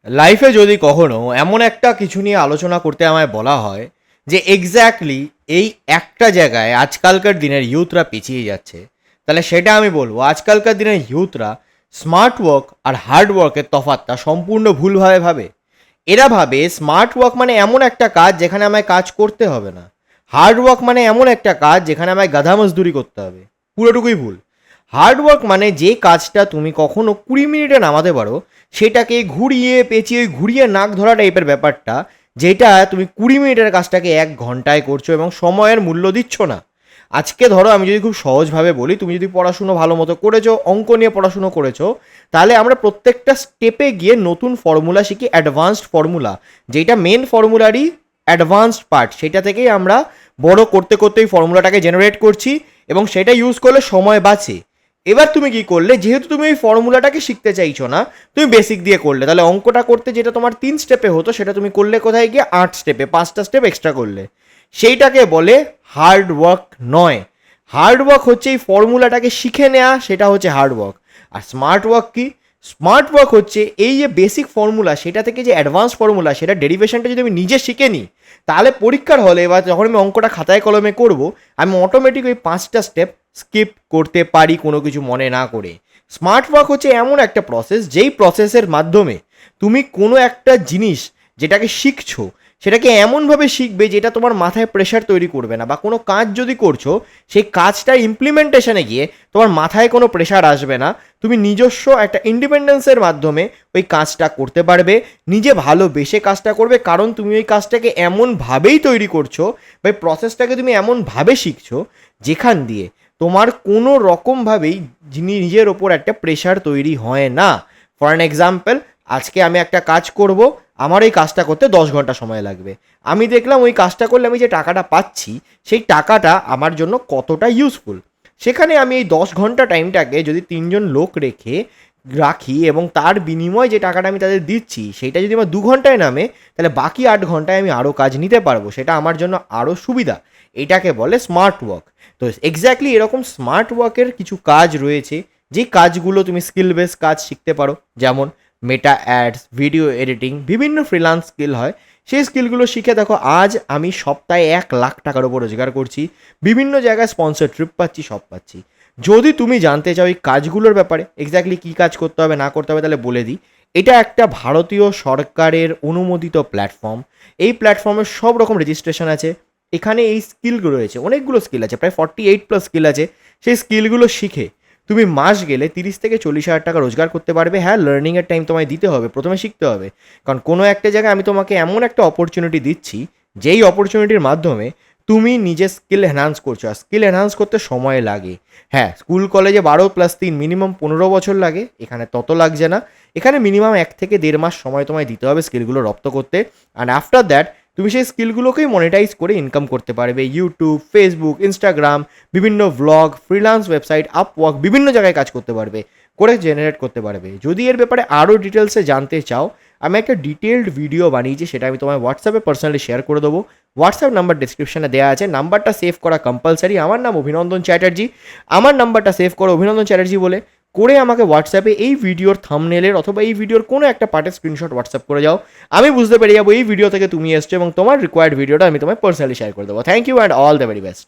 লাইফে যদি কখনো এমন একটা কিছু নিয়ে আলোচনা করতে আমায় বলা হয় যে এক্স্যাক্টলি এই একটা জায়গায় আজকালকার দিনের ইউথরা পিছিয়ে যাচ্ছে, তাহলে সেটা আমি বলবো আজকালকার দিনের ইউথরা স্মার্ট ওয়ার্ক আর হার্ড ওয়ার্কের তফাৎটা সম্পূর্ণ ভুলভাবে ভাবে। এরা ভাবে স্মার্ট ওয়ার্ক মানে এমন একটা কাজ যেখানে আমায় কাজ করতে হবে না, হার্ড ওয়ার্ক মানে এমন একটা কাজ যেখানে আমায় গাধা মজদুরি করতে হবে। পুরোটুকুই ভুল। হার্ড ওয়ার্ক মানে যে কাজটা তুমি কখনো 20 মিনিটে নামাতে পারো, সেটাকে ঘুরিয়ে পেঁচিয়ে ঘুরিয়ে নাক ধরা টাইপের ব্যাপারটা, যেটা তুমি 20 মিনিটের কাজটাকে 1 ঘন্টায় করছো এবং সময়ের মূল্য দিচ্ছ না। আজকে ধরো আমি যদি খুব সহজভাবে বলি, তুমি যদি পড়াশুনো ভালো মতো করেছো, অঙ্ক নিয়ে পড়াশুনো করেছো, তাহলে আমরা প্রত্যেকটা স্টেপে গিয়ে নতুন ফর্মুলা শিখি, অ্যাডভান্সড ফর্মুলা, যেটা মেন ফর্মুলারই অ্যাডভান্সড পার্ট, সেটা থেকেই আমরা বড় করতে করতে এই ফর্মুলাটাকে জেনারেট করছি এবং সেটা ইউজ করলে সময় বাঁচে। এবার তুমি কি করলে, যেহেতু তুমি ওই ফর্মুলাটাকে শিখতে চাইছো না, তুমি বেসিক দিয়ে করলে, তাহলে অঙ্কটা করতে যেটা তোমার 3 স্টেপে হতো সেটা তুমি করলে কোথায় গিয়ে 8 স্টেপে, 5টা স্টেপ এক্সট্রা করলে। সেইটাকে বলে হার্ড ওয়ার্ক নয়। হার্ড ওয়ার্ক হচ্ছে এই ফর্মুলাটাকে শিখে নেওয়া, সেটা হচ্ছে হার্ড ওয়ার্ক। আর স্মার্ট ওয়ার্ক কি? স্মার্ট ওয়ার্ক হচ্ছে এই যে বেসিক ফর্মুলা, সেটা থেকে যে অ্যাডভান্স ফর্মুলা, সেটা ডেরিভেশনটা যদি আমি নিজে শিখে নিই, তাহলে পরীক্ষার হলে বা যখন আমি অঙ্কটা খাতায় কলমে করব, আমি অটোমেটিক ওই 5টা স্টেপ স্কিপ করতে পারি কোনো কিছু মনে না করে। স্মার্ট ওয়ার্ক হচ্ছে এমন একটা প্রসেস, যেই প্রসেসের মাধ্যমে তুমি কোনো একটা জিনিস যেটাকে শিখছো, সেটাকে এমনভাবে শিখবে যেটা তোমার মাথায় প্রেশার তৈরি করবে না। বা কোনো কাজ যদি করছো, সেই কাজটার ইমপ্লিমেন্টেশনে গিয়ে তোমার মাথায় কোনো প্রেশার আসবে না। তুমি নিজস্ব একটা ইন্ডিপেন্ডেন্সের মাধ্যমে ওই কাজটা করতে পারবে, নিজে ভালোবেসে কাজটা করবে, কারণ তুমি ওই কাজটাকে এমনভাবেই তৈরি করছো বা এই প্রসেসটাকে তুমি এমনভাবে শিখছো যেখান দিয়ে তোমার কোনো রকমভাবেই নিজের ওপর একটা প্রেশার তৈরি হয় না। ফর অ্যান এক্সাম্পল, আজকে আমি একটা কাজ করব, আমার এই কাজটা করতে 10 ঘন্টা সময় লাগবে। আমি দেখলাম ওই কাজটা করলে আমি যে টাকাটা পাচ্ছি, সেই টাকাটা আমার জন্য কতটা ইউজফুল। সেখানে আমি এই 10 ঘন্টা টাইমটাকে যদি 3জন লোক রাখি এবং তার বিনিময়ে যে টাকাটা আমি তাদের দিচ্ছি, সেইটা যদি আমার 2 ঘন্টায় নামে, তাহলে বাকি 8 ঘন্টায় আমি আরও কাজ নিতে পারবো, সেটা আমার জন্য আরও সুবিধা। এটাকে বলে স্মার্ট ওয়ার্ক। তো এক্স্যাক্টলি এরকম স্মার্ট ওয়ার্কের কিছু কাজ রয়েছে, যেই কাজগুলো তুমি স্কিল বেস কাজ শিখতে পারো, যেমন মেটা অ্যাডস, ভিডিও এডিটিং, বিভিন্ন ফ্রিল্যান্স স্কিল হয়। সেই স্কিলগুলো শিখে দেখো, আজ আমি সপ্তাহে 1 লাখ টাকার ওপর রোজগার করছি, বিভিন্ন জায়গায় স্পন্সর ট্রিপ পাচ্ছি, সব পাচ্ছি। যদি তুমি জানতে চাও এই কাজগুলোর ব্যাপারে এক্স্যাক্টলি কী কাজ করতে হবে না করতে হবে, তাহলে বলে দিই। এটা একটা ভারতীয় সরকারের অনুমোদিত প্ল্যাটফর্ম। এই প্ল্যাটফর্মে সব রকম রেজিস্ট্রেশন আছে। এখানে এই স্কিলগুলো রয়েছে, অনেকগুলো স্কিল আছে, প্রায় 48+ স্কিল আছে। সেই স্কিলগুলো শিখে তুমি মাস গেলে 30 থেকে 40 হাজার টাকা রোজগার করতে পারবে। হ্যাঁ, লার্নিংয়ের টাইম তোমায় দিতে হবে, প্রথমে শিখতে হবে, কারণ কোনো একটা জায়গায় আমি তোমাকে এমন একটা অপরচুনিটি দিচ্ছি, যেই অপরচুনিটির মাধ্যমে তুমি নিজের স্কিল এনহান্স করছো। আর স্কিল এনহান্স করতে সময় লাগে। হ্যাঁ, স্কুল কলেজে 12+3 মিনিমাম 15 বছর লাগে, এখানে তত লাগছে না। এখানে মিনিমাম 1 থেকে 1.5 মাস সময় তোমায় দিতে হবে স্কিলগুলো রপ্ত করতে। অ্যান্ড আফটার দ্যাট তুমি সেই স্কিলগুলোকেই মনিটাইজ করে ইনকাম করতে পারবে। ইউটিউব, ফেসবুক, ইনস্টাগ্রাম, বিভিন্ন ভ্লগ, ফ্রিল্যান্স ওয়েবসাইট, আপওয়ার্ক, বিভিন্ন জায়গায় কাজ করতে পারবে, করে জেনারেট করতে পারবে। যদি এর ব্যাপারে আরও ডিটেলসে জানতে চাও, আমি একটা ডিটেলড ভিডিও বানিয়েছি, সেটা আমি তোমায় হোয়াটসঅ্যাপে পার্সোনালি শেয়ার করে দেবো। হোয়াটসঅ্যাপ নাম্বার ডিসক্রিপশনে দেওয়া আছে, নাম্বারটা সেভ করা কম্পালসারি। আমার নাম অভিনন্দন চ্যাটার্জি। আমার নাম্বারটা সেভ করো অভিনন্দন চ্যাটার্জি বলে, করে আমাকে হোয়াটসঅ্যাপে এই ভিডিওর থাম্বনেলের অথবা এই ভিডিওর কোনো একটা পার্টের স্ক্রিনশট হোয়াটসঅ্যাপ করে যাও। আমি বুঝতে পেরে যাবো এই ভিডিও থেকে তুমি এসছো এবং তোমার রিকোয়ার্ড ভিডিওটা আমি তোমায় পার্সোনালি শেয়ার করে দেবো। Thank you and all the very best.